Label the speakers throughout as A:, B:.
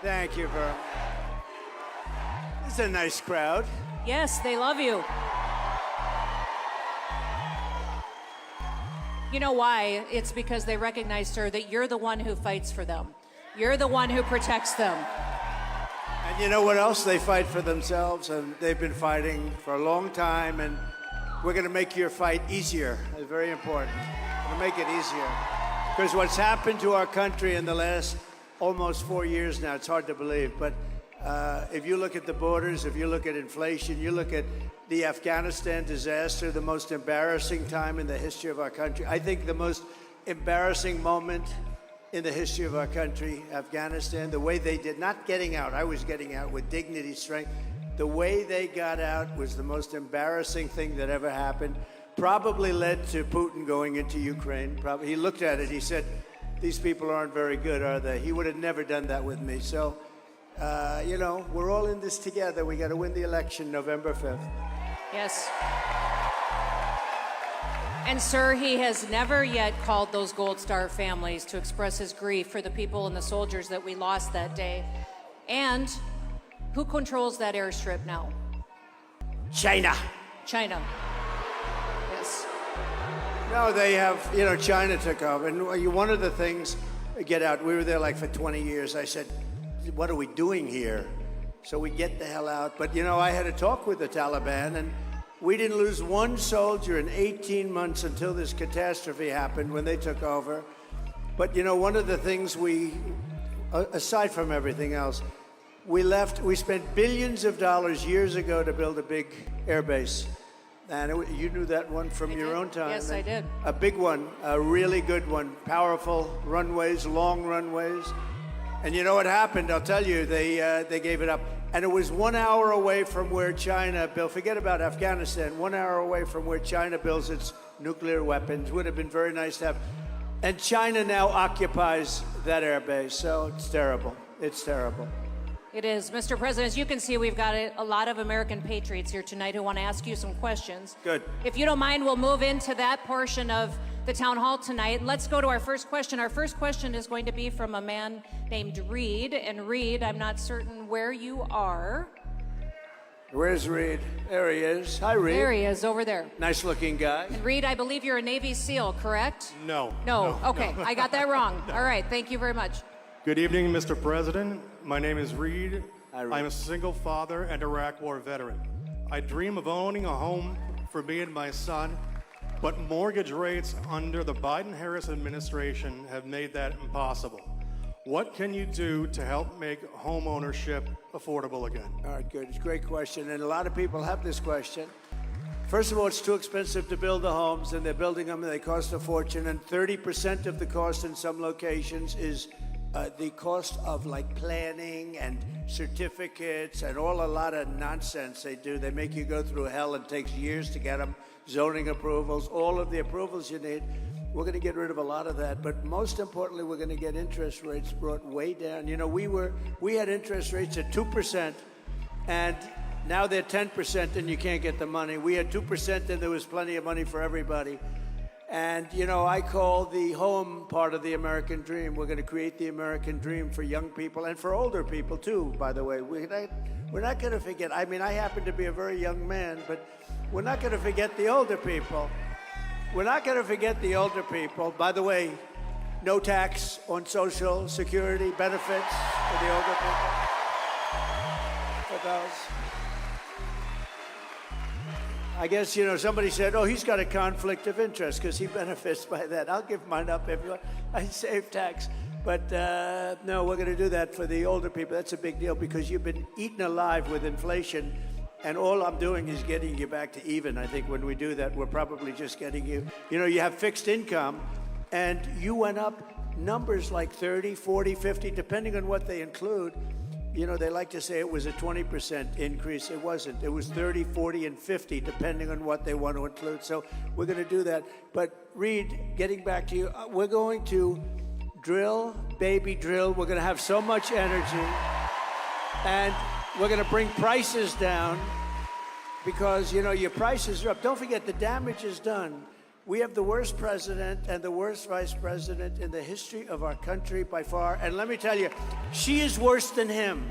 A: Thank you, Verm. It's a nice crowd.
B: Yes, they love you. You know why? It's because they recognize, sir, that you're the one who fights for them. You're the one who protects them.
A: And you know what else? They fight for themselves, and they've been fighting for a long time, and we're going to make your fight easier. It's very important. We'll make it easier. Because what's happened to our country in the last almost 4 years now, it's hard to believe, but if you look at the borders, if you look at inflation, you look at the Afghanistan disaster, the most embarrassing time in the history of our country. I think the most embarrassing moment in the history of our country, Afghanistan, the way they did, not getting out, I was getting out with dignity, strength. The way they got out was the most embarrassing thing that ever happened. Probably led to Putin going into Ukraine. Probably, he looked at it, he said, these people aren't very good, are they? He would have never done that with me. So, you know, we're all in this together. We got to win the election November 5th.
B: Yes. And, sir, he has never yet called those Gold Star families to express his grief for the people and the soldiers that we lost that day. And who controls that airstrip now?
A: China.
B: China. Yes.
A: No, they have, you know, China took over. And one of the things, get out, we were there like for 20 years. I said, what are we doing here? So we get the hell out. But, you know, I had a talk with the Taliban, and we didn't lose one soldier in 18 months until this catastrophe happened when they took over. But, you know, one of the things we, aside from everything else, we spent billions of dollars years ago to build a big air base. And you knew that one from your own time.
B: Yes, I did.
A: A big one, a really good one, powerful runways, long runways. And you know what happened? I'll tell you, they gave it up. And it was 1 hour away from where China built, forget about Afghanistan, 1 hour away from where China builds its nuclear weapons. Would have been very nice to have. And China now occupies that air base. So it's terrible. It's terrible.
B: It is. Mr. President, as you can see, we've got a lot of American patriots here tonight who want to ask you some questions.
A: Good.
B: If you don't mind, we'll move into that portion of the town hall tonight. Let's go to our first question. Our first question is going to be from a man named Reed. And Reed, I'm not certain where you are.
A: Where's Reed? There he is. Hi, Reed.
B: There he is, over there.
A: Nice looking guy.
B: And Reed, I believe you're a Navy SEAL, correct?
C: No.
B: No. Okay, no. I got that wrong. All right, thank you very much.
C: Good evening, Mr. President. My name is Reed.
A: Hi, Reed.
C: I'm a single father and Iraq War veteran. I dream of owning a home for me and my son, but mortgage rates under the Biden-Harris administration have made that impossible. What can you do to help make home ownership affordable again?
A: All right, good. It's a great question, and a lot of people have this question. First of all, it's too expensive to build the homes, and they're building them, and they cost a fortune, and 30% of the cost in some locations is the cost of like planning and certificates and a lot of nonsense they do. They make you go through hell. It takes years to get them, zoning approvals, all of the approvals you need. We're going to get rid of a lot of that, but most importantly, we're going to get interest rates brought way down. You know, we had interest rates at 2%, and now they're 10% and you can't get the money. We had 2% and there was plenty of money for everybody. And, you know, I call the home part of the American dream. We're going to create the American dream for young people and for older people, too, by the way. We're not going to forget. I mean, I happen to be a very young man, but we're not going to forget the older people. We're not going to forget the older people. By the way, no tax on Social Security benefits for the older people. For those. I guess, you know, somebody said, oh, he's got a conflict of interest because he benefits by that. I'll give mine up if you want. I save tax. But no, we're going to do that for the older people. That's a big deal because you've been eaten alive with inflation. And all I'm doing is getting you back to even. I think when we do that, we're probably just getting you. You know, you have fixed income, and you went up numbers like 30, 40, 50, depending on what they include. You know, they like to say it was a 20% increase. It wasn't. It was 30, 40, and 50, depending on what they want to include. So we're going to do that. But Reed, getting back to you, we're going to drill, baby drill. We're going to have so much energy. And we're going to bring prices down because, you know, your prices are up. Don't forget, the damage is done. We have the worst president and the worst vice president in the history of our country by far. And let me tell you, she is worse than him.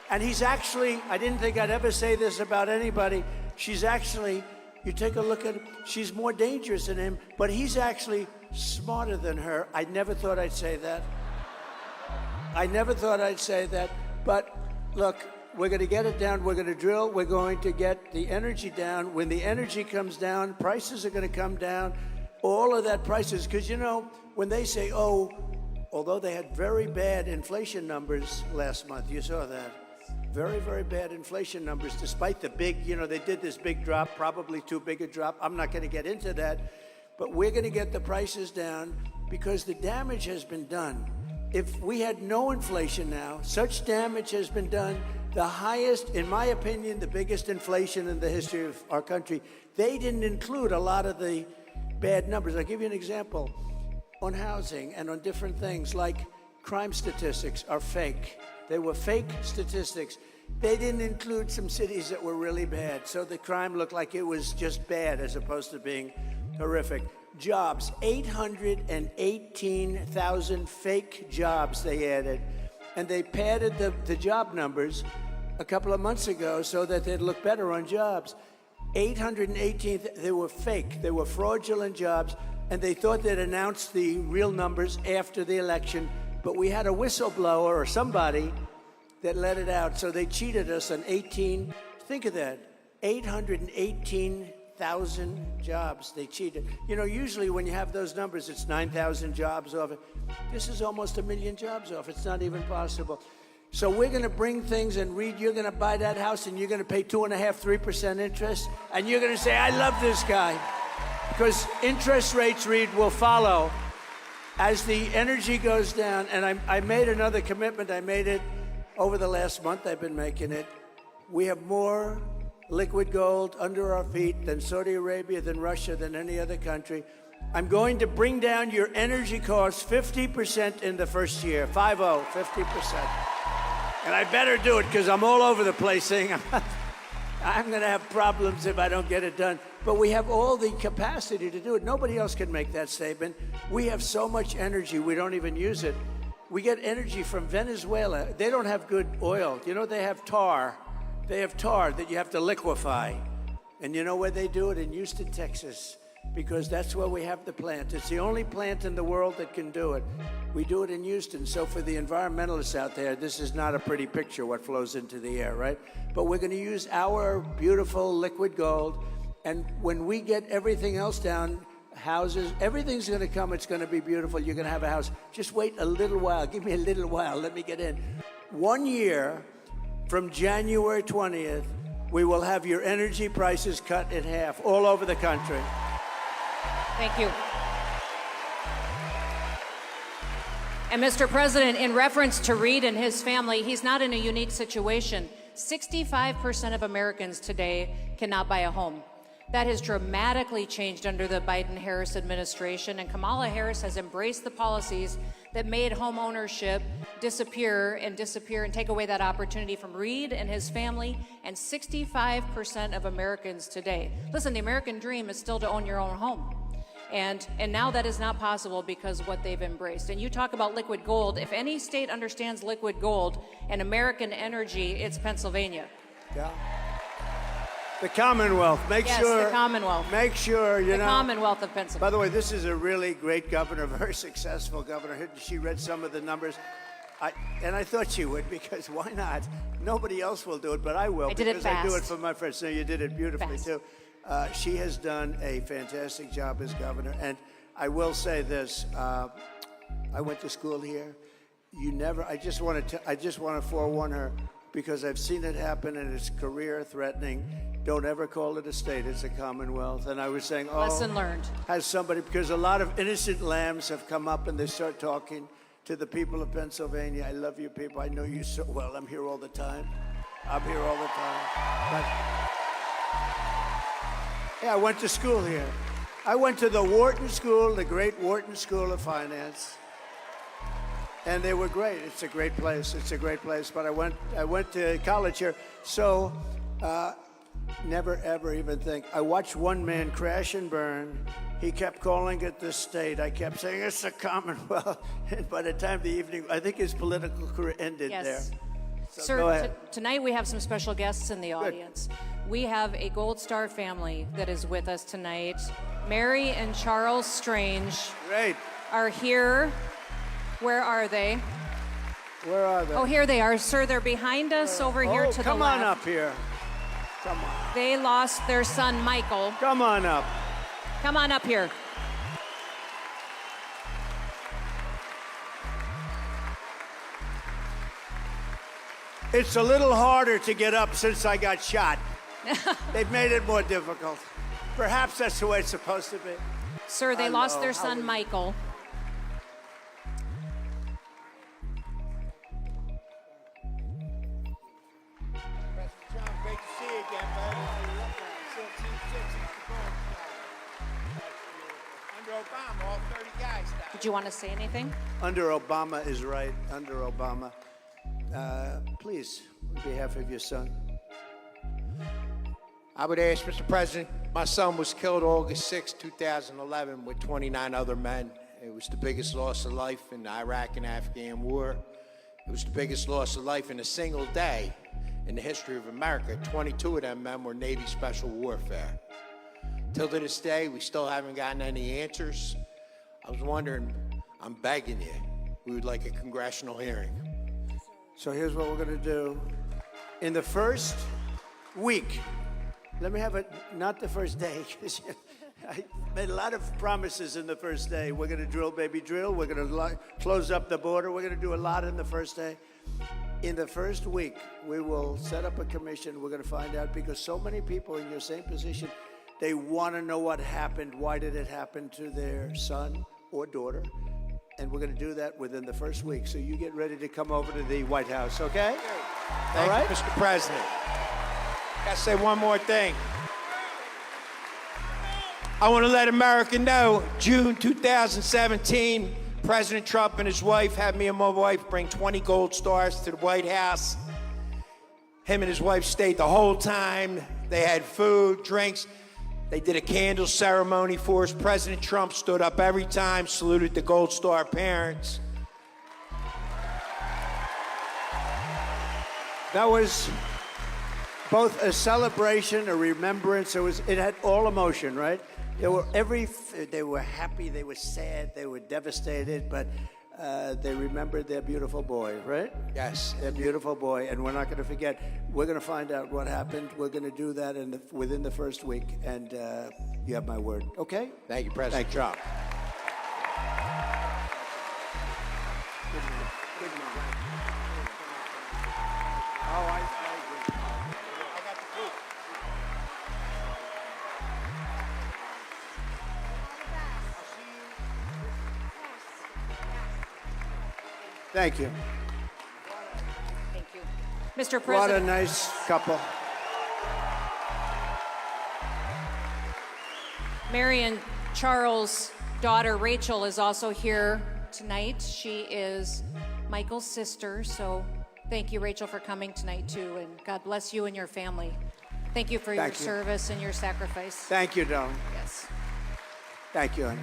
A: And he's actually, I didn't think I'd ever say this about anybody. She's actually, you take a look at, she's more dangerous than him, but he's actually smarter than her. I never thought I'd say that. I never thought I'd say that. But look, we're going to get it down. We're going to drill. We're going to get the energy down. When the energy comes down, prices are going to come down. All of that prices, because you know, when they say, oh, although they had very bad inflation numbers last month, you saw that. Very, very bad inflation numbers, despite the big, you know, they did this big drop, probably too big a drop. I'm not going to get into that, but we're going to get the prices down because the damage has been done. If we had no inflation now, such damage has been done. The highest, in my opinion, the biggest inflation in the history of our country. They didn't include a lot of the bad numbers. I'll give you an example. On housing and on different things, like crime statistics are fake. They were fake statistics. They didn't include some cities that were really bad. So the crime looked like it was just bad as opposed to being horrific. Jobs, 818,000 fake jobs they added. And they padded the job numbers a couple of months ago so that they'd look better on jobs. 818, they were fake. They were fraudulent jobs. And they thought they'd announce the real numbers after the election. But we had a whistleblower or somebody that let it out. So they cheated us on 18, think of that, 818,000 jobs they cheated. You know, usually when you have those numbers, it's 9,000 jobs off it. This is almost 1 million jobs off. It's not even possible. So we're going to bring things, and Reed, you're going to buy that house and you're going to pay 2.5%, 3% interest. And you're going to say, I love this guy. Because interest rates, Reed, will follow as the energy goes down. And I made another commitment. I made it over the last month. I've been making it. We have more liquid gold under our feet than Saudi Arabia, than Russia, than any other country. I'm going to bring down your energy costs 50% in the first year. 50%. And I better do it because I'm all over the place saying I'm going to have problems if I don't get it done. But we have all the capacity to do it. Nobody else can make that statement. We have so much energy, we don't even use it. We get energy from Venezuela. They don't have good oil. You know, they have tar. They have tar that you have to liquefy. And you know where they do it? In Houston, Texas, because that's where we have the plant. It's the only plant in the world that can do it. We do it in Houston. So for the environmentalists out there, this is not a pretty picture, what flows into the air, right? But we're going to use our beautiful liquid gold. And when we get everything else down, houses, everything's going to come. It's going to be beautiful. You're going to have a house. Just wait a little while. Give me a little while. Let me get in. 1 year from January 20th, we will have your energy prices cut in half all over the country.
B: Thank you. And Mr. President, in reference to Reed and his family, he's not in a unique situation. 65% of Americans today cannot buy a home. That has dramatically changed under the Biden-Harris administration, and Kamala Harris has embraced the policies that made home ownership disappear and take away that opportunity from Reed and his family and 65% of Americans today. Listen, the American dream is still to own your own home. And now that is not possible because of what they've embraced. And you talk about liquid gold. If any state understands liquid gold and American energy, it's Pennsylvania.
A: Yeah. The Commonwealth.
B: Yes, the Commonwealth.
A: Make sure, you know.
B: The Commonwealth of Pennsylvania.
A: By the way, this is a really great governor, very successful governor. She read some of the numbers. And I thought she would, because why not? Nobody else will do it, but I will.
B: I did it
A: because
B: fast.
A: I do it for my friends. So you did it beautifully,
B: Fast.
A: too. She has done a fantastic job as governor. And I will say this. I went to school here. I just want to forewarn her, because I've seen it happen and it's career threatening. Don't ever call it a state. It's a Commonwealth. And I was saying,
B: Lesson learned.
A: Has somebody, because a lot of innocent lambs have come up and they start talking to the people of Pennsylvania. I love you people. I know you so well. I'm here all the time. But yeah, I went to school here. I went to the Wharton School, the great Wharton School of Finance. And they were great. It's a great place. But I went to college here. So never ever even think. I watched one man crash and burn. He kept calling it the state. I kept saying it's the Commonwealth. And by the time the evening, I think his political career ended there.
B: Yes.
A: So go
B: Sir,
A: ahead.
B: tonight we have some special guests in the audience. We have a Gold Star family that is with us tonight. Mary and Charles Strange
A: Great.
B: are here. Where are they?
A: Where are they?
B: Oh, here they are. Sir, they're behind us over here to the left.
A: Come on up here. Come on.
B: They lost their son, Michael.
A: Come on up.
B: Come on up here.
A: It's a little harder to get up since I got shot. They've made it more difficult. Perhaps that's the way it's supposed to be.
B: Sir, they
A: Hello,
B: lost their
A: how
B: son,
A: are you?
B: Michael.
D: John, great to see you again, buddy. Still Team 6 is the gold star. Under Obama, all 30 guys died.
B: Did you want to say anything?
A: Under Obama is right. Under Obama. Please, on behalf of your son.
D: I would ask, Mr. President, my son was killed August 6, 2011 with 29 other men. It was the biggest loss of life in the Iraq and Afghan war. It was the biggest loss of life in a single day in the history of America. 22 of them men were Navy Special Warfare. Till to this day, we still haven't gotten any answers. I was wondering, I'm begging you, we would like a congressional hearing.
A: So here's what we're going to do. In the first week, let me have it, not the first day, because I made a lot of promises in the first day. We're going to drill, baby, drill. We're going to close up the border. We're going to do a lot in the first day. In the first week, we will set up a commission. We're going to find out, because so many people in your same position, they want to know what happened. Why did it happen to their son or daughter? And we're going to do that within the first week. So you get ready to come over to the White House, okay?
D: Thank
A: All right?
D: you, Mr. President. Gotta say one more thing. I want to let America know, June 2017, President Trump and his wife had me and my wife bring 20 gold stars to the White House. Him and his wife stayed the whole time. They had food, drinks. They did a candle ceremony for us. President Trump stood up every time, saluted the Gold Star parents.
A: That was both a celebration, a remembrance. It had all emotion, right? They were happy, they were sad, they were devastated, but they remembered their beautiful boy, right?
D: Yes.
A: Their beautiful boy, and we're not going to forget. We're going to find out what happened. We're going to do that within the first week, and you have my word. Okay?
D: Thank you, President Trump.
A: Oh, I agree.
D: I got the proof.
A: Thank you.
B: Thank you. Mr.
A: What a
B: President.
A: nice couple.
B: Mary and Charles' daughter, Rachel, is also here tonight. She is Michael's sister, so thank you, Rachel, for coming tonight, too, and God bless you and your family. Thank you for your
A: Thank you.
B: service and your sacrifice.
A: Thank you, darling.
B: Yes,
A: Thank you, honey.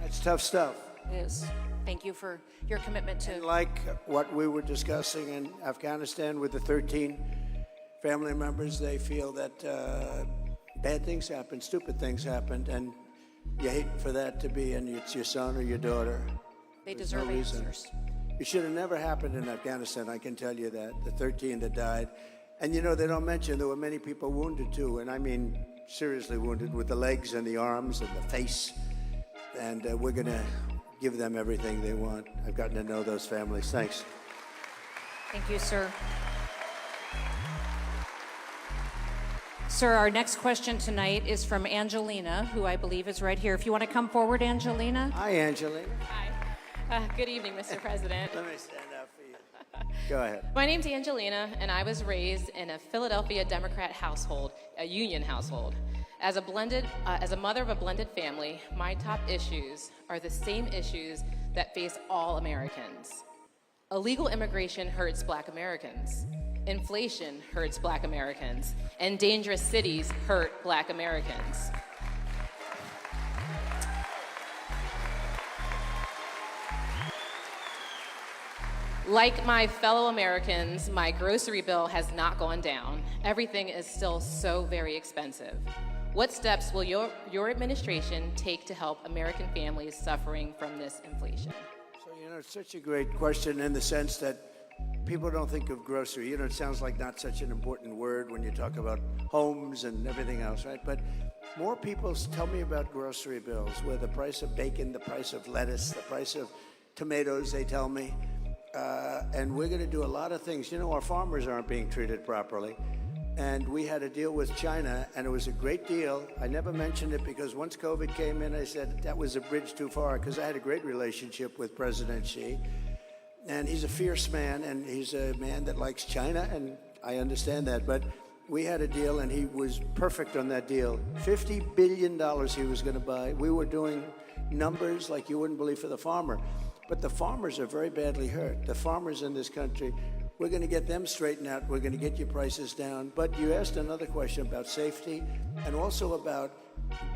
A: That's tough stuff.
B: it is. Thank you for your commitment to...
A: Like what we were discussing in Afghanistan with the 13 family members, they feel that bad things happened, stupid things happened, and you hate for that to be, and it's your son or your daughter.
B: They
A: There's no
B: deserve
A: reason.
B: answers.
A: It should have never happened in Afghanistan, I can tell you that, the 13 that died. And you know, they don't mention there were many people wounded too, and I mean seriously wounded with the legs and the arms and the face. And we're going to give them everything they want. I've gotten to know those families. Thanks.
B: Thank you, sir. Sir, our next question tonight is from Angelina, who I believe is right here. If you want to come forward, Angelina.
A: Hi, Angelina.
E: Hi. Good evening, Mr. President.
A: Let me stand up for you. Go ahead.
E: My name's Angelina, and I was raised in a Philadelphia Democrat household, a union household. As a mother of a blended family, my top issues are the same issues that face all Americans. Illegal immigration hurts Black Americans. Inflation hurts Black Americans, and dangerous cities hurt Black Americans. Like my fellow Americans, my grocery bill has not gone down. Everything is still so very expensive. What steps will your administration take to help American families suffering from this inflation?
A: So, it's such a great question in the sense that people don't think of grocery. It sounds like not such an important word when you talk about homes and everything else, right? But more people tell me about grocery bills, where the price of bacon, the price of lettuce, the price of tomatoes, they tell me. And we're going to do a lot of things. Our farmers aren't being treated properly. And we had a deal with China, and it was a great deal. I never mentioned it because once COVID came in, I said that was a bridge too far, because I had a great relationship with President Xi. And he's a fierce man, and he's a man that likes China, and I understand that. But we had a deal, and he was perfect on that deal. $50 billion he was going to buy. We were doing numbers like you wouldn't believe for the farmer. But the farmers are very badly hurt. The farmers in this country, we're going to get them straightened out. We're going to get your prices down. But you asked another question about safety and also about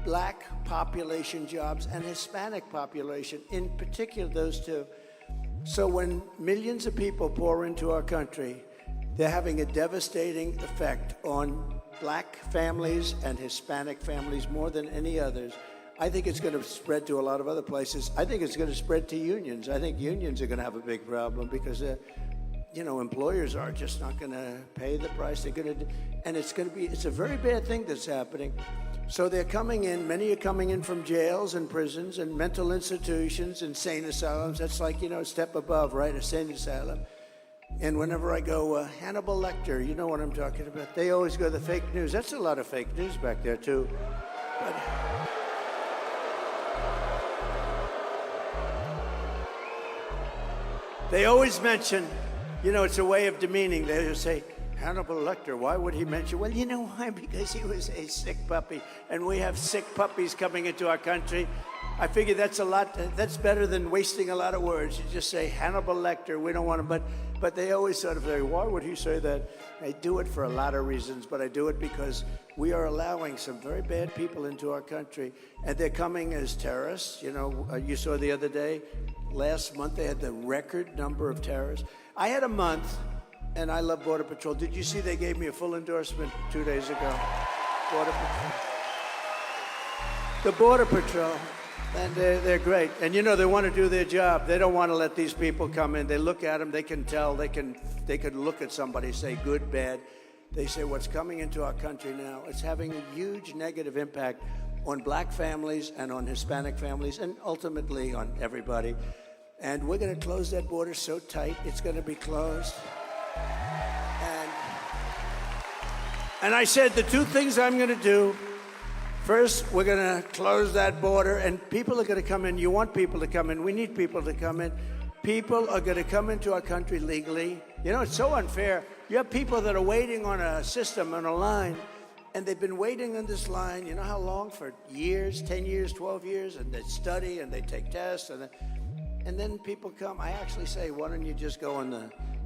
A: Black population jobs and Hispanic population, in particular those two. So when millions of people pour into our country, they're having a devastating effect on Black families and Hispanic families more than any others. I think it's going to spread to a lot of other places. I think it's going to spread to unions. I think unions are going to have a big problem because, employers are just not going to pay the price. They're going to, and it's a very bad thing that's happening. So they're coming in, many are coming in from jails and prisons and mental institutions, insane asylums. That's like, a step above, right? Insane asylum. And whenever I go, Hannibal Lecter, you know what I'm talking about. They always go the fake news. That's a lot of fake news back there, too. But they always mention, it's a way of demeaning. They just say, Hannibal Lecter, why would he mention? Well, you know why? Because he was a sick puppy. And we have sick puppies coming into our country. I figure that's better than wasting a lot of words. You just say Hannibal Lecter, we don't want him. But they always sort of say, why would he say that? I do it for a lot of reasons, but I do it because we are allowing some very bad people into our country. And they're coming as terrorists. You saw the other day, last month they had the record number of terrorists. I had a month, and I love Border Patrol. Did you see they gave me a full endorsement 2 days ago? Border Patrol. The Border Patrol, and they're great. And they want to do their job. They don't want to let these people come in. They look at them, they can tell, they can look at somebody, say good, bad. They say what's coming into our country now, it's having a huge negative impact on Black families and on Hispanic families and ultimately on everybody. And we're going to close that border so tight, it's going to be closed. And I said the two things I'm going to do. First, we're going to close that border, and people are going to come in. You want people to come in. We need people to come in. People are going to come into our country legally. It's so unfair. You have people that are waiting on a system, on a line, and they've been waiting on this line, you know how long? For years, 10 years, 12 years, and they study, and they take tests, and then people come. I actually say, why don't you just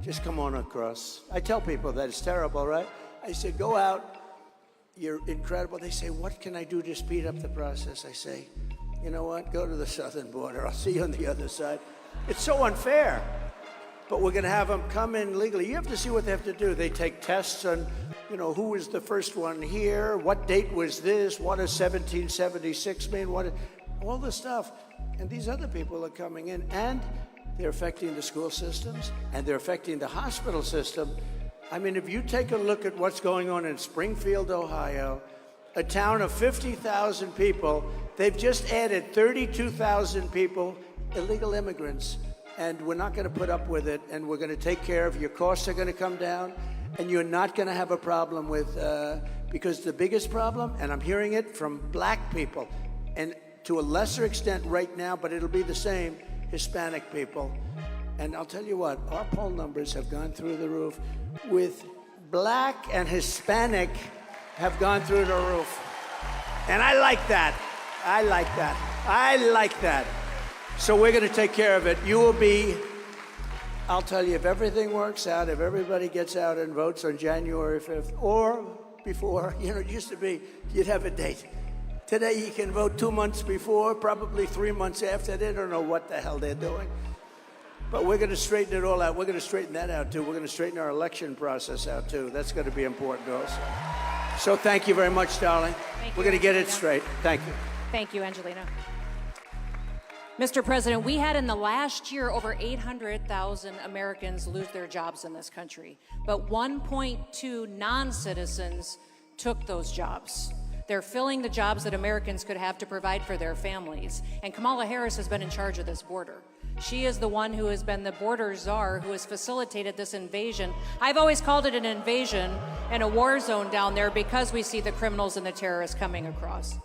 A: just come on across. I tell people that it's terrible, right? I said, go out. You're incredible. They say, what can I do to speed up the process? I say, you know what? Go to the southern border. I'll see you on the other side. It's so unfair. But we're going to have them come in legally. You have to see what they have to do. They take tests on, who was the first one here? What date was this? What does 1776 mean? All this stuff. And these other people are coming in, and they're affecting the school systems, and they're affecting the hospital system. I mean, if you take a look at what's going on in Springfield, Ohio, a town of 50,000 people, they've just added 32,000 people, illegal immigrants, and we're not going to put up with it, and we're going to take care of your costs are going to come down, and you're not going to have a problem with, because the biggest problem, and I'm hearing it from Black people, and to a lesser extent right now, but it'll be the same, Hispanic people. And I'll tell you what, our poll numbers have gone through the roof. With Black and Hispanic have gone through the roof. And I like that. I like that. I like that. So we're going to take care of it. You will be I'll tell you, if everything works out, if everybody gets out and votes on January 5th or before, it used to be you'd have a date. Today you can vote 2 months before, probably 3 months after. They don't know what the hell they're doing. But we're going to straighten it all out. We're going to straighten that out, too. We're going to straighten our election process out, too. That's going to be important also. So thank you very much, darling. We're going to get it straight. Thank you.
B: Thank you, Angelina. Mr. President, we had in the last year over 800,000 Americans lose their jobs in this country, but 1.2 non-citizens took those jobs. They're filling the jobs that Americans could have to provide for their families. And Kamala Harris has been in charge of this border. She is the one who has been the border czar who has facilitated this invasion. I've always called it an invasion and a war zone down there because we see the criminals and the terrorists coming across.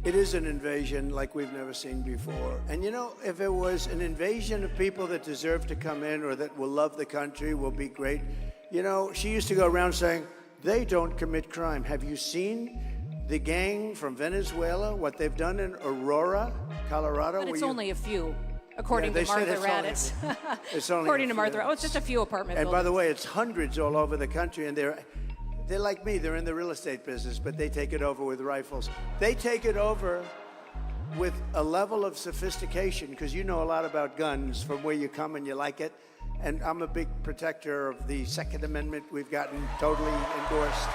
A: It is an invasion like we've never seen before. And if it was an invasion of people that deserve to come in or that will love the country, will be great. She used to go around saying, they don't commit crime. Have you seen the gang from Venezuela, what they've done in Aurora, Colorado?
B: But it's only a few, according
A: they
B: to
A: said
B: Martha Raddatz.
A: It's only
B: According
A: a
B: to
A: few.
B: Martha, it's just a few apartment
A: And
B: buildings.
A: by the way, it's hundreds all over the country, and they're like me. They're in the real estate business, but they take it over with rifles. They take it over with a level of sophistication, because you know a lot about guns from where you come and you like it. And I'm a big protector of the Second Amendment. We've gotten totally endorsed.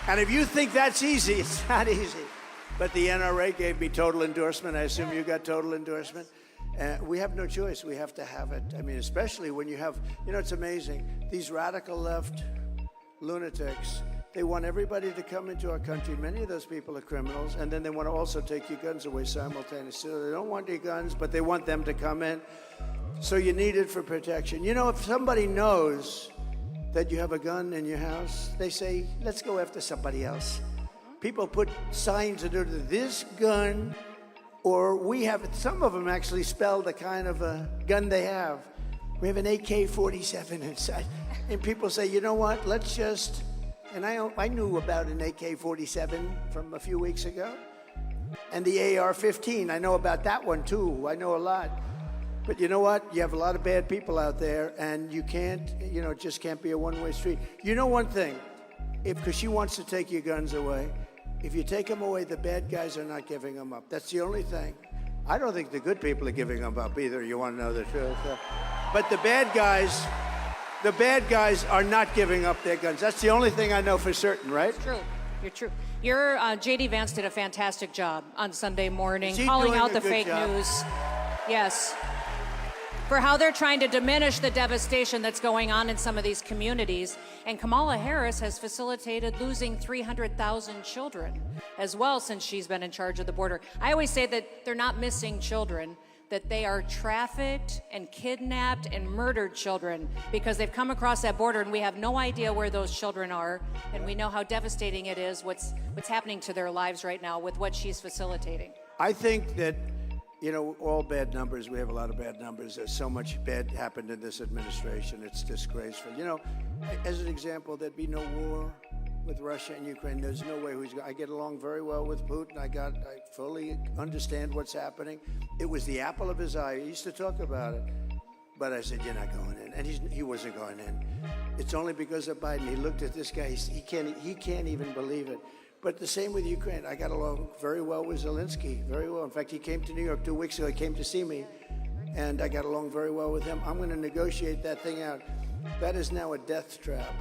A: And if you think that's easy, it's not easy. But the NRA gave me total endorsement. I assume you got total endorsement. We have no choice. We have to have it. I mean, especially when you have, it's amazing. These radical left lunatics, they want everybody to come into our country. Many of those people are criminals. And then they want to also take your guns away simultaneously. So they don't want your guns, but they want them to come in. So you need it for protection. If somebody knows that you have a gun in your house, they say, let's go after somebody else. People put signs under this gun, or we have, some of them actually spell the kind of a gun they have. We have an AK-47 inside. And people say, you know what, let's just, and I knew about an AK-47 from a few weeks ago. And the AR-15, I know about that one too. I know a lot. But you know what? You have a lot of bad people out there, and you can't, it just can't be a one-way street. You know one thing, because she wants to take your guns away, if you take them away, the bad guys are not giving them up. That's the only thing. I don't think the good people are giving them up either. You want to know the truth? But the bad guys are not giving up their guns. That's the only thing I know for certain, right?
B: It's true. You're true. Your J.D. Vance did a fantastic job on Sunday morning,
A: Is he
B: calling
A: doing
B: out
A: a
B: the
A: good
B: fake
A: job?
B: news. Yes. For how they're trying to diminish the devastation that's going on in some of these communities. And Kamala Harris has facilitated losing 300,000 children as well since she's been in charge of the border. I always say that they're not missing children, that they are trafficked and kidnapped and murdered children because they've come across that border and we have no idea where those children are. And we know how devastating it is, what's happening to their lives right now with what she's facilitating.
A: I think that, all bad numbers, we have a lot of bad numbers. There's so much bad happened in this administration. It's disgraceful. As an example, there'd be no war with Russia and Ukraine. There's no way I get along very well with Putin. I fully understand what's happening. It was the apple of his eye. He used to talk about it. But I said, you're not going in. And he wasn't going in. It's only because of Biden. He looked at this guy. He can't even believe it. But the same with Ukraine. I got along very well with Zelensky, very well. In fact, he came to New York 2 weeks ago. He came to see me, and I got along very well with him. I'm going to negotiate that thing out. That is now a death trap.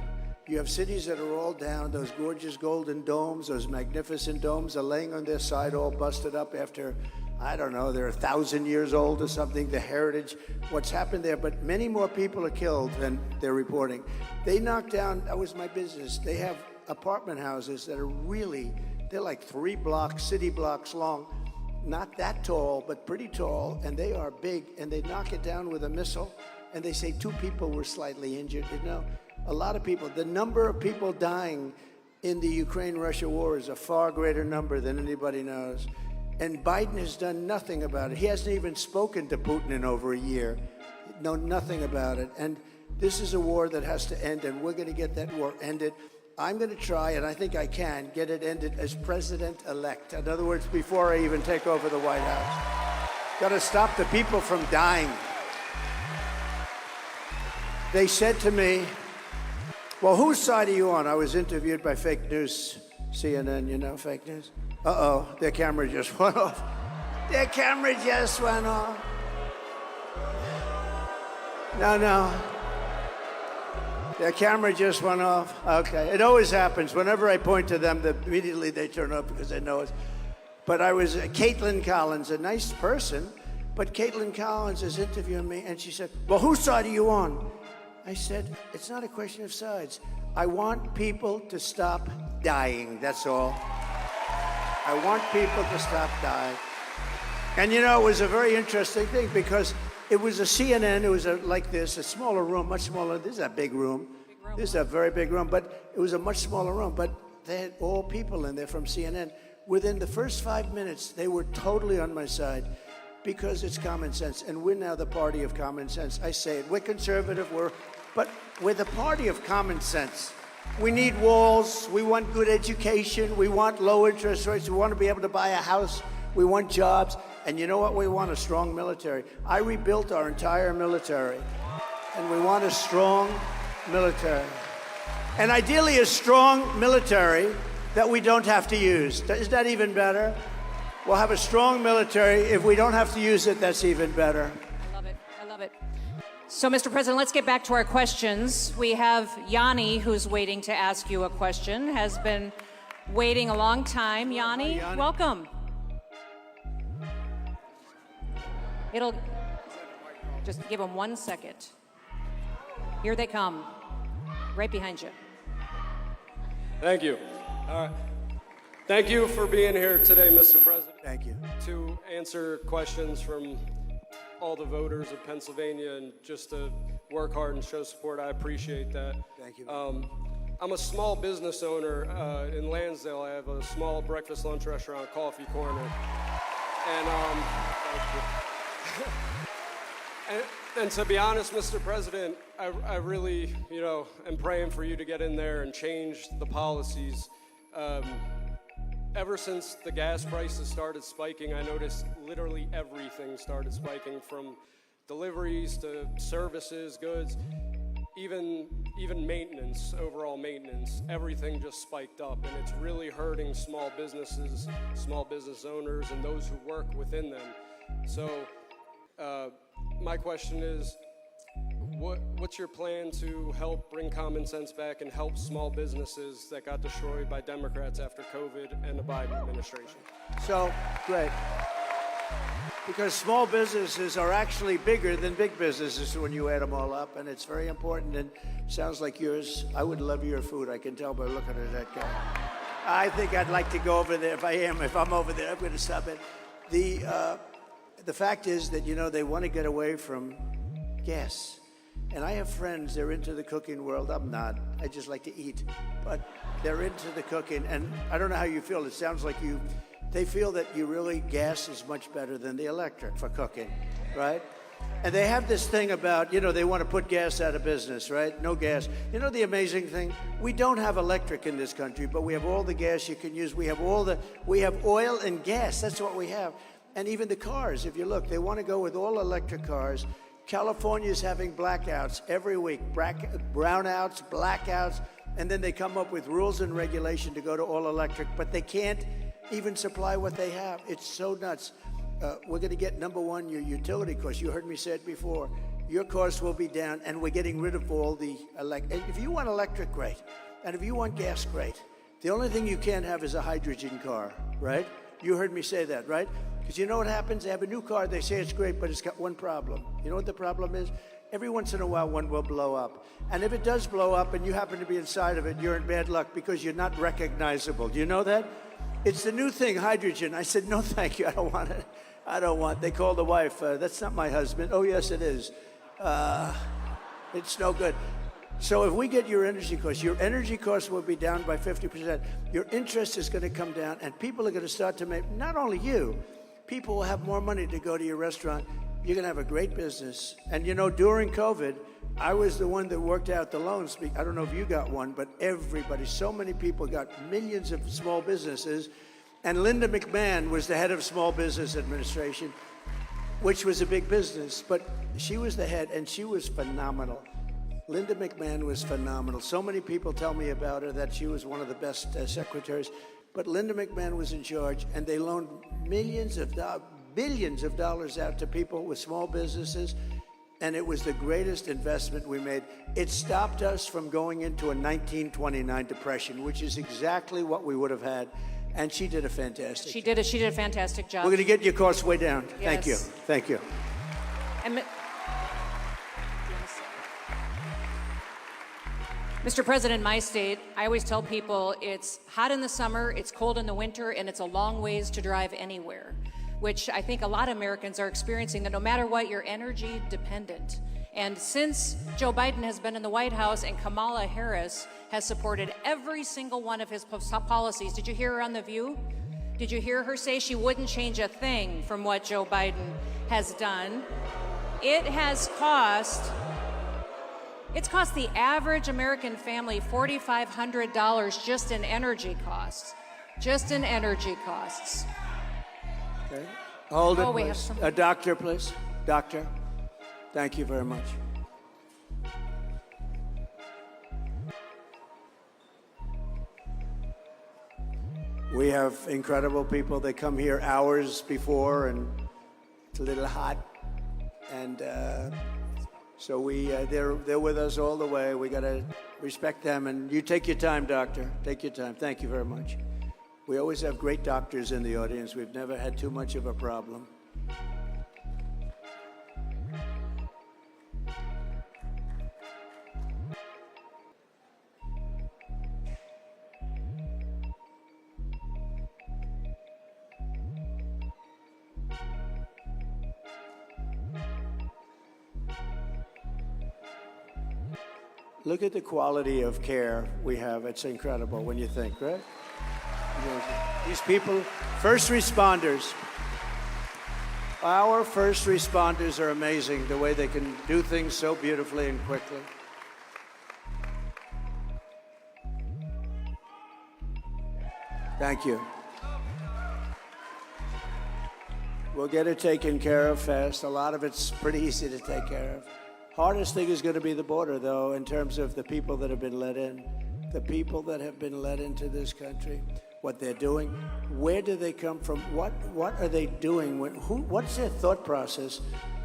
A: You have cities that are all down. Those gorgeous golden domes, those magnificent domes are laying on their side, all busted up after, I don't know, they're 1,000 years old or something, the heritage, what's happened there. But many more people are killed than they're reporting. They knocked down, that was my business. They have apartment houses that are they're like 3 blocks, city blocks long, not that tall, but pretty tall, and they are big, and they knock it down with a missile, and they say 2 people were slightly injured. A lot of people, the number of people dying in the Ukraine-Russia war is a far greater number than anybody knows. And Biden has done nothing about it. He hasn't even spoken to Putin in over a year. Know nothing about it. And this is a war that has to end, and we're going to get that war ended. I'm going to try, and I think I can, get it ended as president-elect. In other words, before I even take over the White House. Got to stop the people from dying. They said to me, well, whose side are you on? I was interviewed by fake news, CNN, you know, fake news. Uh-oh, their camera just went off. Their camera just went off. No. Their camera just went off. Okay, it always happens. Whenever I point to them, immediately they turn up because they know it. But I was Caitlin Collins, a nice person, but Caitlin Collins is interviewing me, and she said, well, whose side are you on? I said, it's not a question of sides. I want people to stop dying, that's all. I want people to stop dying. And you know, it was a very interesting thing because it was a CNN, it was like this, a smaller room, much smaller. This is a big room. This is a very big room, but it was a much smaller room. But they had all people in there from CNN. Within the first 5 minutes, they were totally on my side because it's common sense. And we're now the party of common sense. I say it, we're conservative, but we're the party of common sense. We need walls, we want good education, we want low interest rates, we want to be able to buy a house, we want jobs, and you know what? We want a strong military. I rebuilt our entire military, and we want a strong military. And ideally a strong military that we don't have to use. Is that even better? We'll have a strong military. If we don't have to use it, that's even better.
B: I love it. So, Mr. President, let's get back to our questions. We have Yanni, who's waiting to ask you a question, has been waiting a long time. Yanni, welcome. It'll just give them 1 second. Here they come, right behind you.
F: Thank you. Thank you for being here today, Mr. President.
A: Thank you.
F: To answer questions from all the voters of Pennsylvania and just to work hard and show support. I appreciate that.
A: Thank you.
F: I'm a small business owner in Lansdale. I have a small breakfast lunch restaurant, Coffee Corner. And and to be honest, Mr. President, I really, am praying for you to get in there and change the policies. Ever since the gas prices started spiking, I noticed literally everything started spiking, from deliveries to services, goods, even maintenance, overall maintenance. Everything just spiked up, and it's really hurting small businesses, small business owners, and those who work within them. So my question is, what's your plan to help bring common sense back and help small businesses that got destroyed by Democrats after COVID and the Biden administration?
A: So, great. Because small businesses are actually bigger than big businesses when you add them all up, and it's very important. And sounds like yours. I would love your food. I can tell by looking at that guy. I think I'd like to go over there. If I'm over there, I'm going to stop it. The fact is that, they want to get away from gas. And I have friends, they're into the cooking world. I'm not. I just like to eat. But they're into the cooking. And I don't know how you feel. It sounds like they feel that gas is much better than the electric for cooking, right? And they have this thing about, they want to put gas out of business, right? No gas. The amazing thing? We don't have electric in this country, but we have all the gas you can use. We have oil and gas. That's what we have. And even the cars, if you look, they want to go with all electric cars. California is having blackouts every week, brownouts, blackouts, and then they come up with rules and regulation to go to all electric, but they can't even supply what they have. It's so nuts. We're going to get, number one, your utility costs. You heard me say it before. Your costs will be down, and we're getting rid of all the if you want electric, great. And if you want gas, great. The only thing you can't have is a hydrogen car, right? You heard me say that, right? Because you know what happens? They have a new car, they say it's great, but it's got one problem. You know what the problem is? Every once in a while, one will blow up. And if it does blow up and you happen to be inside of it, you're in bad luck because you're not recognizable. Do you know that? It's the new thing, hydrogen. I said, no, thank you, I don't want it. They called the wife, that's not my husband. Oh, yes, it is. It's no good. So if we get your energy costs will be down by 50%. Your interest is going to come down, and people are going to start to make, not only you, people will have more money to go to your restaurant. You're going to have a great business. And during COVID, I was the one that worked out the loans. I don't know if you got one, but everybody, so many people got millions of small businesses. And Linda McMahon was the head of Small Business Administration. which was a big business, but she was the head, and she was phenomenal. Linda McMahon was phenomenal. So many people tell me about her that she was one of the best secretaries, but Linda McMahon was in charge, and they loaned billions of dollars out to people with small businesses, and it was the greatest investment we made. It stopped us from going into a 1929 depression, which is exactly what we would have had, and she did a fantastic
B: She did a fantastic job.
A: We're going to get your costs way down. Thank you.
B: Yes.
A: Thank you.
B: And Mr. President, my state, I always tell people it's hot in the summer, it's cold in the winter, and it's a long ways to drive anywhere, which I think a lot of Americans are experiencing, that no matter what, you're energy dependent. And since Joe Biden has been in the White House and Kamala Harris has supported every single one of his policies, did you hear her on The View? Did you hear her say she wouldn't change a thing from what Joe Biden has done? It's cost the average American family $4,500 just in energy costs. Just in energy costs.
A: Okay. Hold it,
B: Oh, we have
A: please.
B: some-
A: A doctor, please. Doctor, thank you very much. We have incredible people. They come here hours before, and it's a little hot, and so they're with us all the way. We got to respect them, and you take your time, doctor. Take your time. Thank you very much. We always have great doctors in the audience. We've never had too much of a problem. Look at the quality of care we have. It's incredible when you think, right? These people, first responders. Our first responders are amazing, the way they can do things so beautifully and quickly. Thank you. We'll get it taken care of fast. A lot of it's pretty easy to take care of. Hardest thing is going to be the border, though, in terms of the people that have been let in. The people that have been let into this country, what they're doing, where do they come from, what are they doing, what's their thought process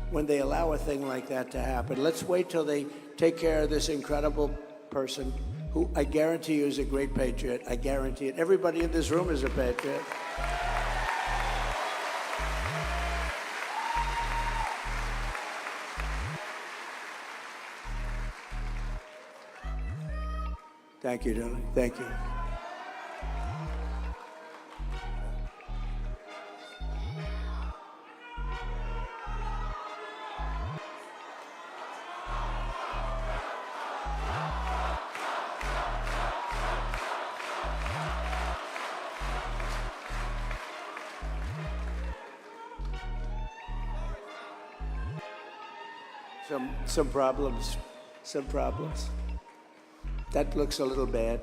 A: when they allow a thing like that to happen? Let's wait till they take care of this incredible person who I guarantee you is a great patriot. I guarantee it. Everybody in this room is a patriot. Thank you, darling. Thank you. Some problems. Some problems. That looks a little bad.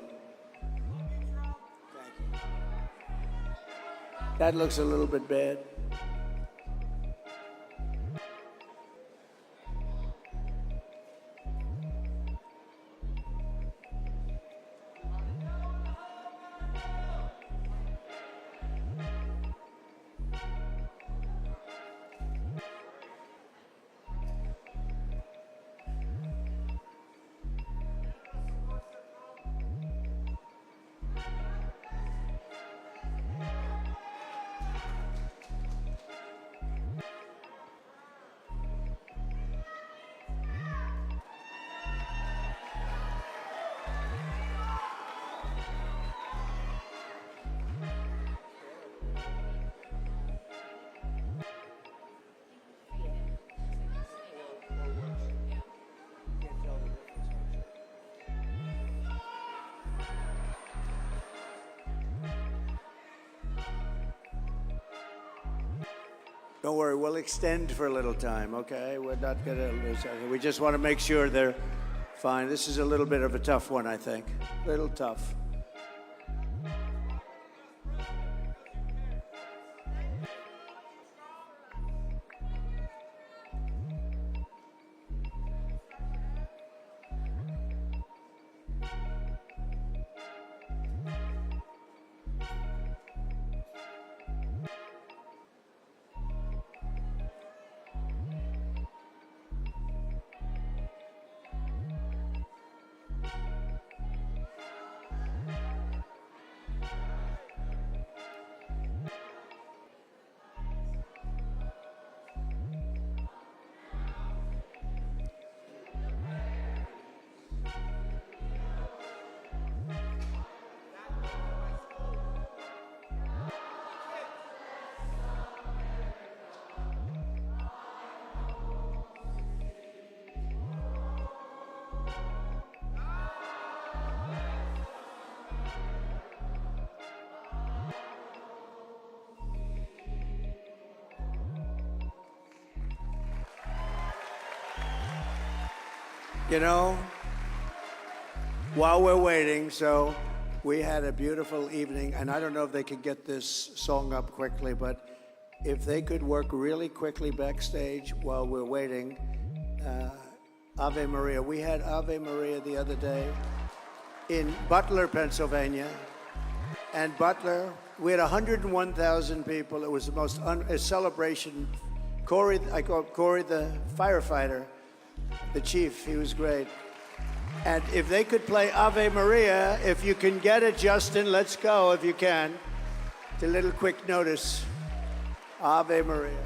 A: Thank you. That looks a little bit bad. Don't worry, we'll extend for a little time, okay? We're not going to lose anything. We just want to make sure they're fine. This is a little bit of a tough one, I think. A little tough. You know, while we're waiting, so we had a beautiful evening, and I don't know if they could get this song up quickly, but if they could work really quickly backstage while we're waiting, Ave Maria. We had Ave Maria the other day in Butler, Pennsylvania, and Butler, we had 101,000 people. It was the most a celebration. Corey, I call Corey the firefighter, the chief. He was great. And if they could play Ave Maria, if you can get it, Justin, let's go if you can. It's a little quick notice. Ave Maria.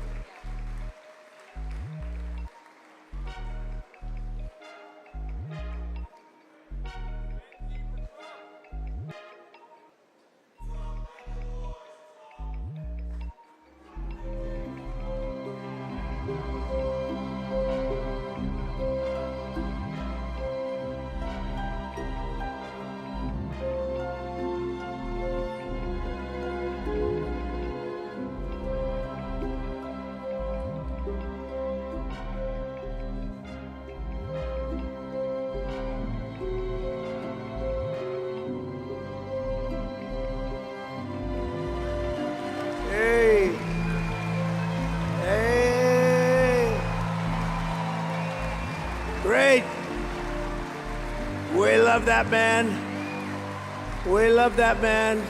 A: Great. We love that man. We love that man.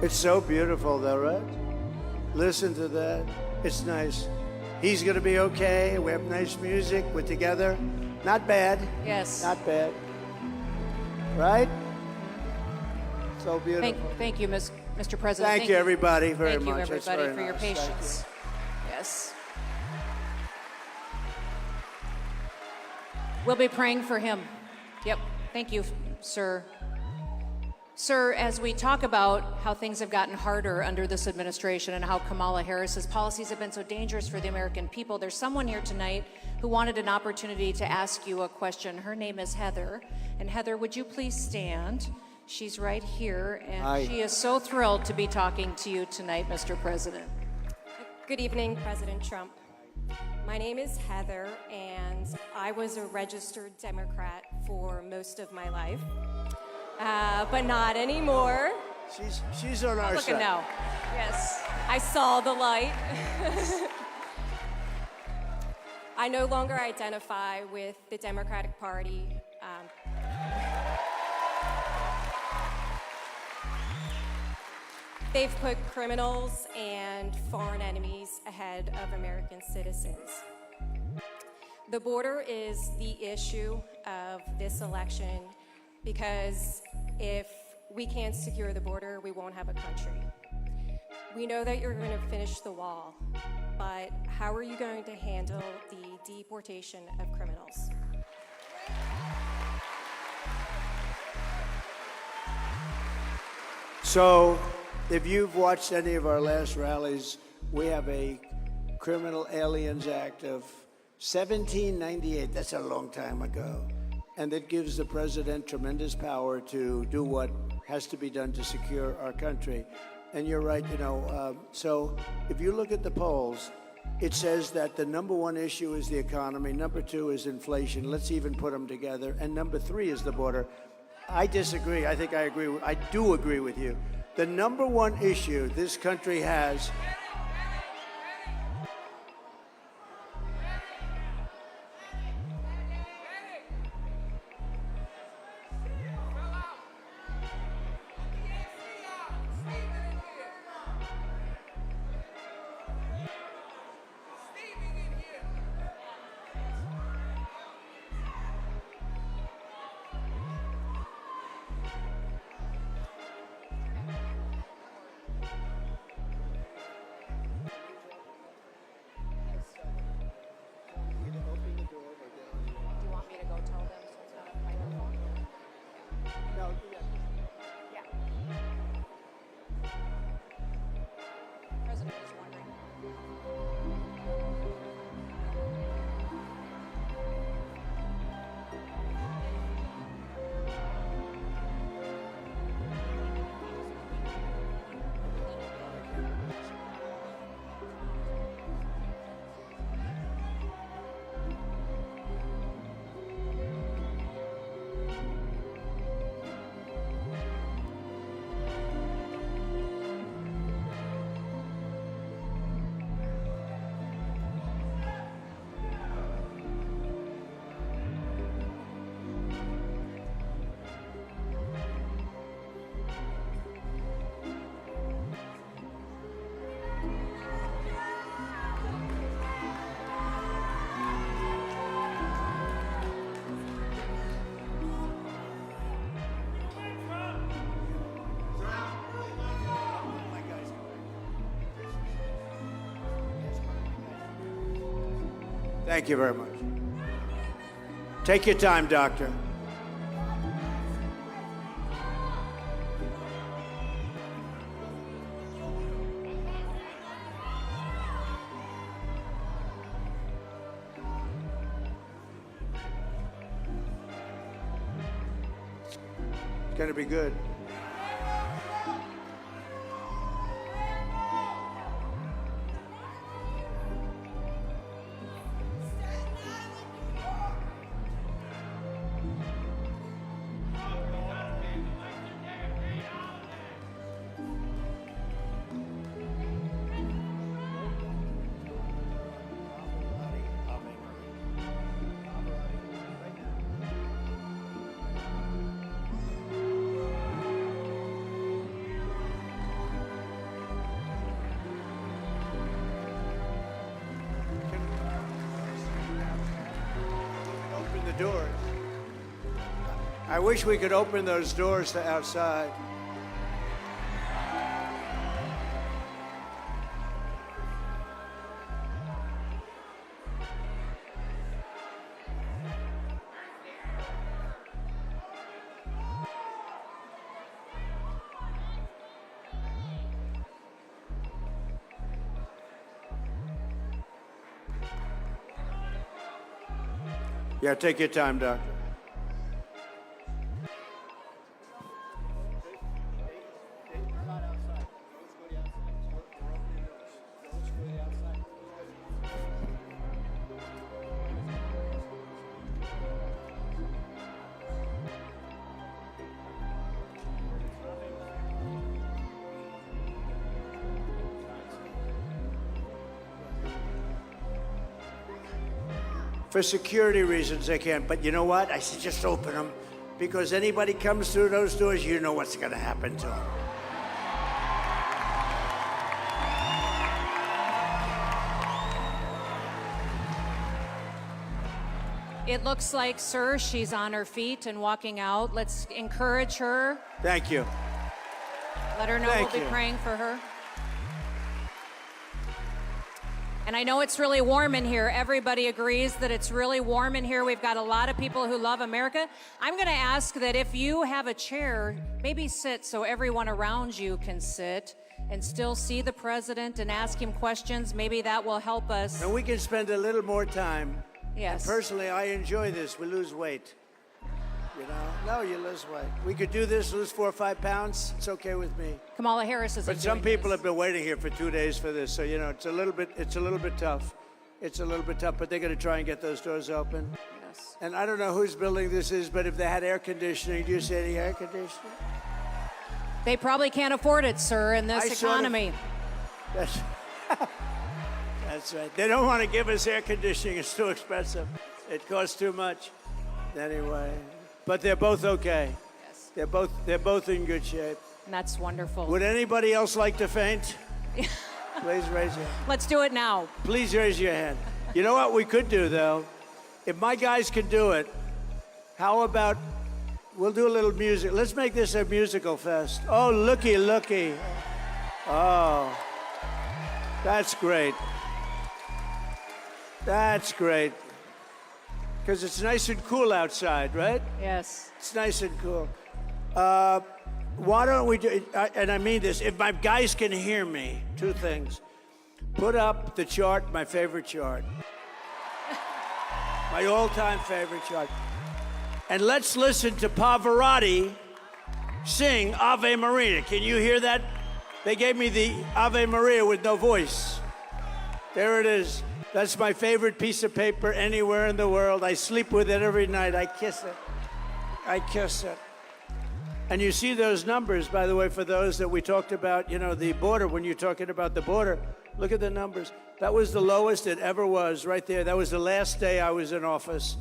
A: It's so beautiful though, right? Listen to that. It's nice. He's gonna be okay. We have nice music. We're together. Not bad.
B: Yes.
A: Not bad. Right? So beautiful.
B: Thank you, Mr. President.
A: Thank you, everybody, very much.
B: Thank you,
A: That's
B: everybody,
A: very
B: for your
A: nice. Thank you.
B: patience. Yes. We'll be praying for him. Yep. Thank you, sir. Sir, as we talk about how things have gotten harder under this administration and how Kamala Harris's policies have been so dangerous for the American people, there's someone here tonight who wanted an opportunity to ask you a question. Her name is Heather. And Heather, would you please stand? She's right here, and
A: Hi.
B: she is so thrilled to be talking to you tonight, Mr. President.
G: Good evening, President Trump. My name is Heather, and I was a registered Democrat for most of my life, but not anymore.
A: She's on our
B: Look
A: side.
B: at now. Yes.
G: I saw the light. I no longer identify with the Democratic Party. They've put criminals and foreign enemies ahead of American citizens. The border is the issue of this election because if we can't secure the border, we won't have a country. We know that you're going to finish the wall, but how are you going to handle the deportation of criminals?
A: So, if you've watched any of our last rallies, we have a Criminal Aliens Act of 1798. That's a long time ago. And it gives the president tremendous power to do what has to be done to secure our country. And you're right, so if you look at the polls, it says that the number one issue is the economy, number two is inflation, let's even put them together, and number three is the border. I disagree. I think I do agree with you. The number one issue this country has Thank you very much. Take your time, doctor. It's going to be good. Open the doors. I wish we could open those doors to outside. Yeah, take your time, doctor. For security reasons, they can't. But you know what? I said just open them, because anybody comes through those doors, you know what's going to happen to them.
B: It looks like, sir, she's on her feet and walking out. Let's encourage her.
A: Thank you.
B: Let her know
A: Thank
B: we'll be
A: you.
B: praying for her. And I know it's really warm in here. Everybody agrees that it's really warm in here. We've got a lot of people who love America. I'm going to ask that if you have a chair, maybe sit so everyone around you can sit and still see the president and ask him questions. Maybe that will help us.
A: And we can spend a little more time.
B: Yes.
A: And personally, I enjoy this. We lose weight. You know? No, you lose weight. We could do this, lose 4 or 5 pounds. It's okay with me.
B: Kamala Harris is
A: But some people have been waiting here for 2 days for this, so you know it's a little bit tough. It's a little bit tough, but they're going to try and get those doors open.
B: Yes.
A: And I don't know whose building this is, but if they had air conditioning, do you see any air conditioning?
B: They probably can't afford it, sir, in this
A: I sort of-
B: economy.
A: That's, that's right. They don't want to give us air conditioning. It's too expensive. It costs too much. Anyway, but they're both okay.
B: Yes.
A: They're both in good shape.
B: And that's wonderful.
A: Would anybody else like to faint? Please raise your hand.
B: Let's do it now.
A: Please raise your hand. You know what we could do, though? If my guys can do it, how about we'll do a little music. Let's make this a musical fest. Oh, looky, looky. Oh, that's great. That's great. Because it's nice and cool outside, right?
B: Yes.
A: It's nice and cool. Why don't we do, and I mean this, if my guys can hear me, 2 things. Put up the chart, my favorite chart. My all-time favorite chart. And let's listen to Pavarotti sing Ave Maria. Can you hear that? They gave me the Ave Maria with no voice. There it is. That's my favorite piece of paper anywhere in the world. I sleep with it every night. I kiss it. I kiss it. And you see those numbers, by the way, for those that we talked about, you know, the border, when you're talking about the border, look at the numbers. That was the lowest it ever was right there. That was the last day I was in office.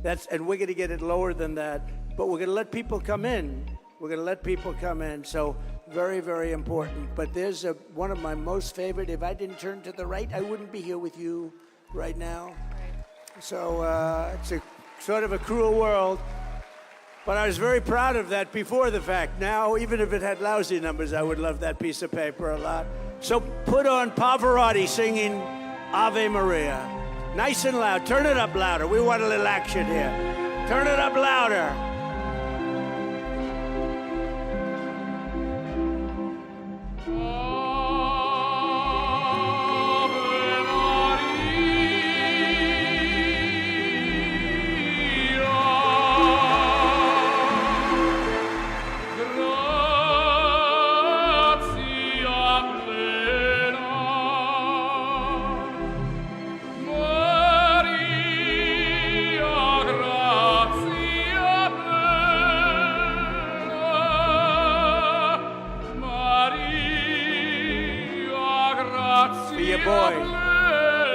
A: And we're going to get it lower than that. But we're going to let people come in. We're going to let people come in. So very, very important. But there's one of my most favorite. If I didn't turn to the right, I wouldn't be here with you right now. Right. So it's a sort of a cruel world. But I was very proud of that before the fact. Now, even if it had lousy numbers, I would love that piece of paper a lot. So put on Pavarotti singing Ave Maria. Nice and loud. Turn it up louder. We want a little action here. Turn it up louder.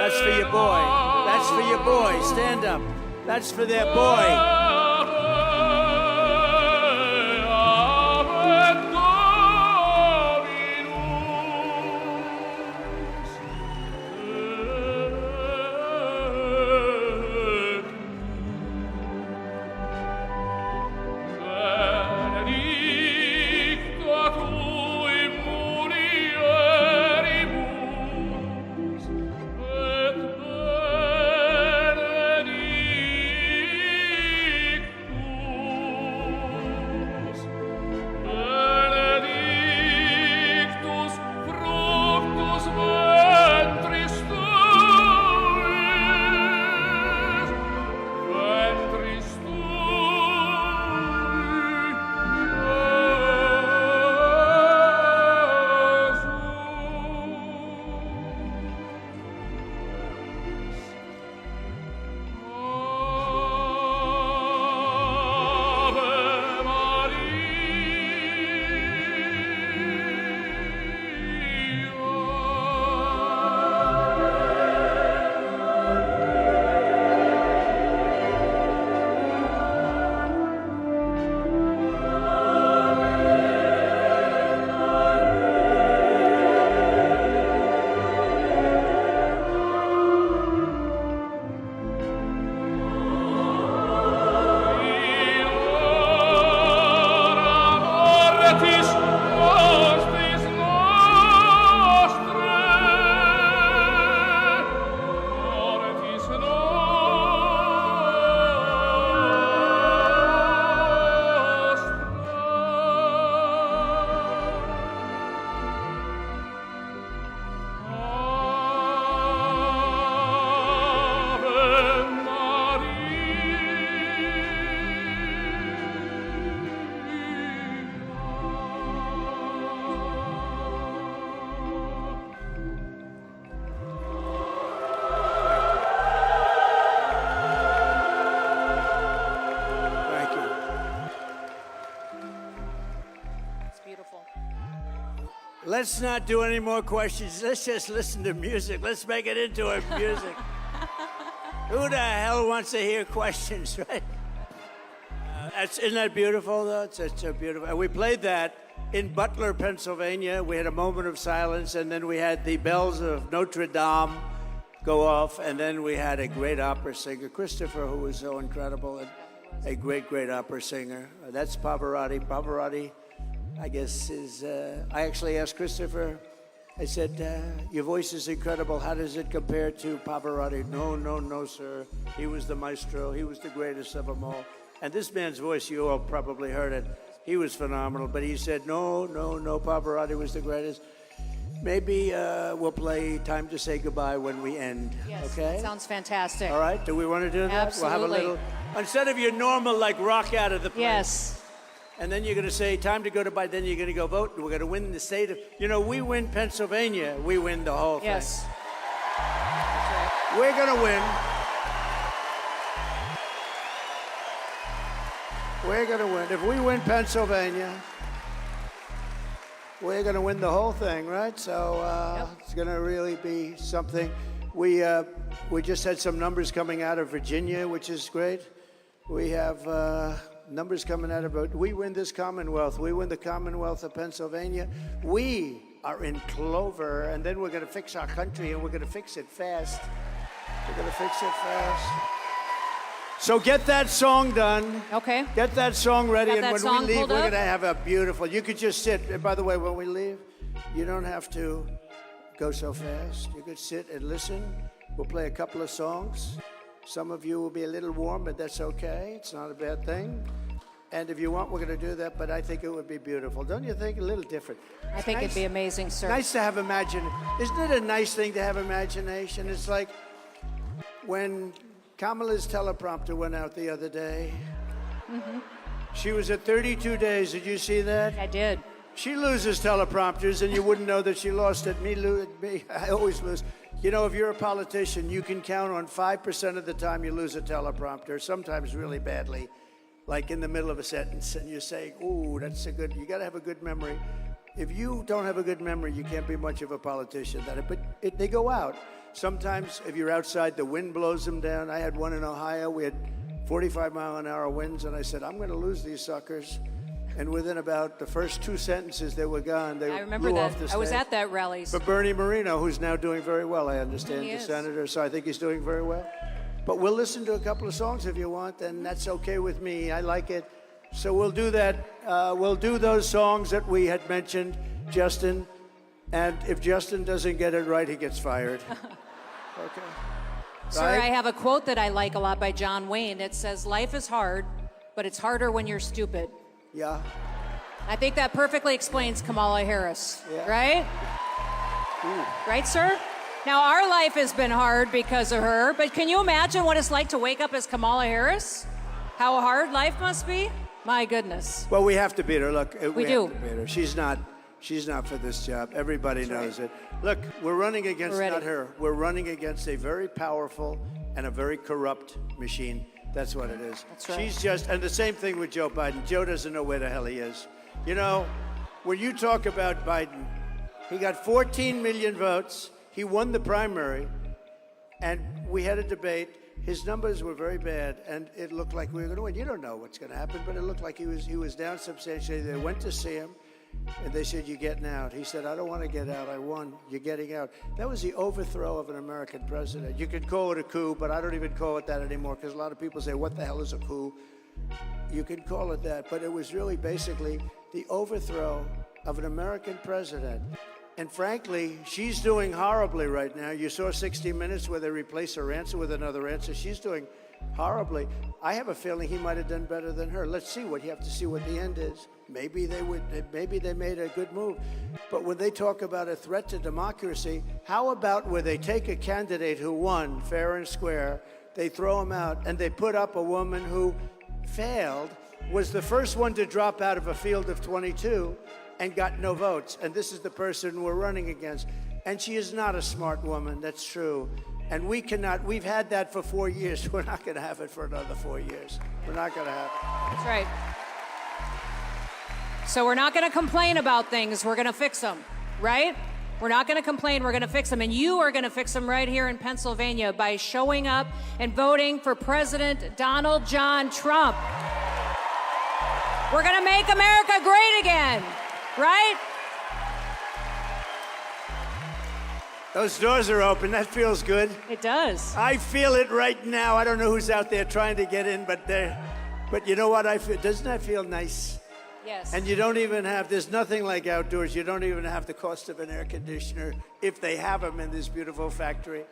A: That's for your boy. That's for your boy. Stand up. That's for their boy. Let's not do any more questions. Let's just listen to music. Let's make it into a music. Who the hell wants to hear questions, right? Isn't that beautiful, though? It's so beautiful. And we played that in Butler, Pennsylvania. We had a moment of silence, and then we had the bells of Notre Dame go off, and then we had a great opera singer, Christopher, who was so incredible, and a great, great opera singer. That's Pavarotti. Pavarotti, I guess, is... I actually asked Christopher, I said, your voice is incredible. How does it compare to Pavarotti? No, sir. He was the maestro. He was the greatest of them all. And this man's voice, you all probably heard it. He was phenomenal. But he said, no, Pavarotti was the greatest. Maybe we'll play Time to Say Goodbye when we end.
B: Yes,
A: okay?
B: that sounds fantastic.
A: All right, do we want to do that?
B: Absolutely.
A: We'll have a little... Instead of your normal, like, rock out of the place.
B: Yes.
A: And then you're going to say, time to go to bed. Then you're going to go vote. We're going to win the state of... You know, we win Pennsylvania. We win the whole thing.
B: Yes.
A: We're going to win. We're going to win. If we win Pennsylvania, we're going to win the whole thing, right? So It's going to really be something. We just had some numbers coming out of Virginia, which is great. We have... numbers coming out about, we win this Commonwealth. We win the Commonwealth of Pennsylvania. We are in clover, and then we're going to fix our country, and we're going to fix it fast. We're going to fix it fast. So get that song done.
B: Okay.
A: Get that song ready,
B: Got
A: and
B: that
A: when
B: song
A: we leave,
B: pulled
A: we're
B: up?
A: going to have a beautiful, you could just sit. And by the way, when we leave, you don't have to go so fast. You could sit and listen We'll play a couple of songs. Some of you will be a little warm, but that's okay. It's not a bad thing. And if you want, we're going to do that, but I think it would be beautiful. Don't you think? A little different.
B: I think it'd be amazing, sir.
A: Nice to have imagination. Isn't it a nice thing to have imagination? It's like when Kamala's teleprompter went out the other day. She was at 32 days. Did you see that?
B: I did.
A: She loses teleprompters, and you wouldn't know that she lost it. Me, I always lose. You know, if you're a politician, you can count on 5% of the time you lose a teleprompter, sometimes really badly, like in the middle of a sentence, and you're saying, ooh, that's a good, you got to have a good memory. If you don't have a good memory, you can't be much of a politician. But they go out. Sometimes, if you're outside, the wind blows them down. I had one in Ohio. We had 45-mile-an-hour winds, and I said, I'm going to lose these suckers. And within about the first 2 sentences, they were gone. They
B: I remember
A: blew
B: that.
A: off the
B: I was
A: stage.
B: at that rally.
A: But Bernie Moreno, who's now doing very well, I understand,
B: He
A: the
B: is.
A: senator, so I think he's doing very well. But we'll listen to a couple of songs if you want, and that's okay with me. I like it. So we'll do that. We'll do those songs that we had mentioned, Justin. And if Justin doesn't get it right, he gets fired. Okay.
B: Sir,
A: Right?
B: I have a quote that I like a lot by John Wayne. It says, life is hard, but it's harder when you're stupid.
A: Yeah.
B: I think that perfectly explains Kamala Harris,
A: Yeah.
B: right? Right, sir? Now, our life has been hard because of her, but can you imagine what it's like to wake up as Kamala Harris? How hard life must be? My goodness.
A: Well, we have to beat her. Look, we
B: do.
A: have to beat her. She's not for this job. Everybody knows it. Look, we're running against
B: We're ready.
A: not her. We're running against a very powerful and a very corrupt machine. That's what it is.
B: That's right.
A: She's just, and the same thing with Joe Biden. Joe doesn't know where the hell he is. You know, when you talk about Biden, he got 14 million votes. He won the primary, and we had a debate. His numbers were very bad, and it looked like we were going to win. You don't know what's going to happen, but it looked like he was down substantially. They went to see him, and they said, "You're getting out." He said, "I don't want to get out. I won. You're getting out." That was the overthrow of an American president. You could call it a coup, but I don't even call it that anymore because a lot of people say, "What the hell is a coup?" You can call it that, but it was really basically the overthrow of an American president. And frankly, she's doing horribly right now. You saw 60 Minutes where they replace her answer with another answer. She's doing horribly. I have a feeling he might have done better than her. Let's see what you have to see what the end is. Maybe they made a good move. But when they talk about a threat to democracy, how about where they take a candidate who won fair and square, they throw him out, and they put up a woman who failed, was the first one to drop out of a field of 22 and got no votes. And this is the person we're running against. And she is not a smart woman, that's true. And we've had that for 4 years. We're not gonna have it for another 4 years. We're not gonna have it.
B: That's right. So we're not going to complain about things. We're going to fix them, right? We're not going to complain. We're going to fix them. And you are going to fix them right here in Pennsylvania by showing up and voting for President Donald John Trump. We're going to make America great again, right?
A: Those doors are open. That feels good.
B: It does.
A: I feel it right now. I don't know who's out there trying to get in, but you know what I feel? Doesn't that feel nice?
B: Yes.
A: And you don't even have, there's nothing like outdoors. You don't even have the cost of an air conditioner if they have them in this beautiful factory.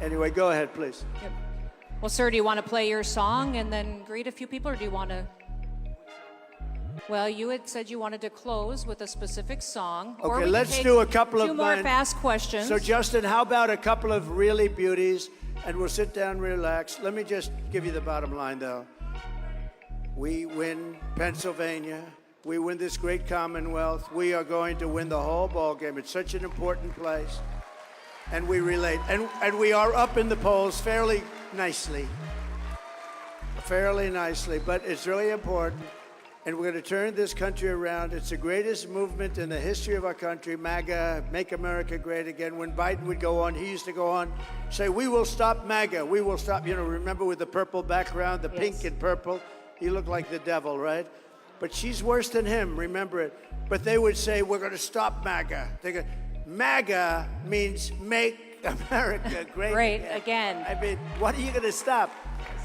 A: Anyway, go ahead, please.
B: Yep. Well, sir, do you want to play your song and then greet a few people, or do you want to? Well, you had said you wanted to close with a specific song. Or
A: Okay,
B: we
A: let's
B: can take
A: do a couple of
B: two more
A: mine.
B: fast questions.
A: So, Justin, how about a couple of really beauties, and we'll sit down, relax. Let me just give you the bottom line, though. We win Pennsylvania. We win this great Commonwealth. We are going to win the whole ball game. It's such an important place. And we relate. And we are up in the polls fairly nicely. But it's really important. And we're going to turn this country around. It's the greatest movement in the history of our country, MAGA, Make America Great Again. When Biden would go on, he used to go on, say, "We will stop MAGA. We will stop," remember with the purple background, the pink and purple? He looked like the devil, right? But she's worse than him, remember it. But they would say, "We're going to stop MAGA." They go, MAGA means Make America Great
B: again.
A: I mean, what are you going to stop?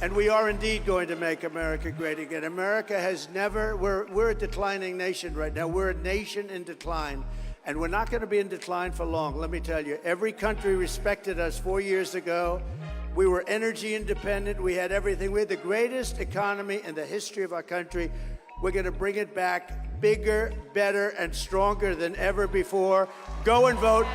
A: And we are indeed going to make America great again. America has never, we're a declining nation right now. We're a nation in decline. And we're not going to be in decline for long, let me tell you. Every country respected us 4 years ago. We were energy independent. We had everything. We had the greatest economy in the history of our country. We're going to bring it back bigger, better, and stronger than ever before. Go and vote.